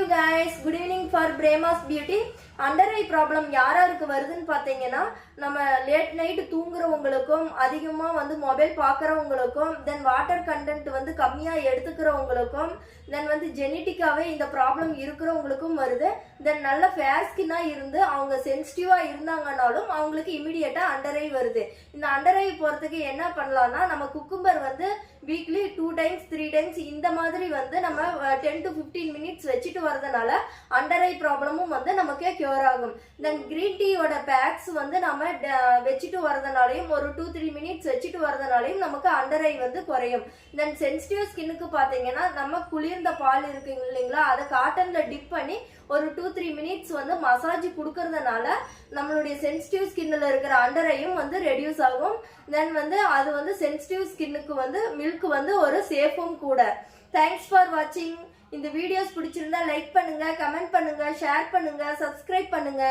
guys, good evening for Brema's Beauty. Under eye problem யாராருக்கு வருதுன்னு பாத்தீங்கன்னா நம்ம லேட் நைட் தூங்குறவங்களுக்கும் அதிகமா வந்து மொபைல் பார்க்கறவங்களுக்கும் தென் வாட்டர் கண்டென்ட் வந்து கம்மியா எடுத்துக்கிறவங்களுக்கும் தென் வந்து ஜெனட்டிக்காவே இந்த ப்ராப்ளம் இருக்கிறவங்களுக்கும் வருது. தென் நல்ல ஃபேர் ஸ்கின்னா இருந்து அவங்க சென்சிட்டிவா இருந்தாங்கனாலும் அவங்களுக்கு இமிடியேட்டா அண்டர் ஐ வருது. இந்த அண்டர் ஐ போறதுக்கு என்ன பண்ணலாம்னா நம்ம குக்கும்பர் வந்து வீக்லி 2 times 3 times இந்த மாதிரி வந்து நம்ம 10 to 15 minutes வச்சிட்டு வரதுனால அண்டர் ஐ ப்ராப்ளமும் வந்து நமக்கு கியூர் ஆகும். தென் கிரீன் டீயோட பேக்ஸ் வந்து நம்ம வச்சிட்டு வரதுனாலையும் ஒரு 2-3 minutes வச்சிட்டு வரதுனாலையும் நமக்கு அண்டர் ஐ வந்து குறையும். தென் சென்சிட்டிவ் ஸ்கின்னுக்கு பாத்தீங்கன்னா நம்ம குளிர்ந்த பால் இருக்கு இல்லைங்களா, அதை காட்டன்ல டிப் பண்ணி ஒரு 2-3 minutes வந்து மசாஜ் கொடுக்கறதுனால நம்மளுடைய சென்சிட்டிவ் ஸ்கின்ல இருக்கிற அண்டர் ஐயும் வந்து ரெடியூஸ் ஆகும். தென் வந்து அது வந்து சென்சிட்டிவ் ஸ்கின்னுக்கு வந்து மில்க் வந்து ஒரு சேஃபும் கூட. தேங்க்ஸ் ஃபார் வாட்சிங். இந்த வீடியோஸ் பிடிச்சிருந்தா லைக் பண்ணுங்க, கமெண்ட் பண்ணுங்க, ஷேர் பண்ணுங்க, சப்ஸ்கிரைப் பண்ணுங்க.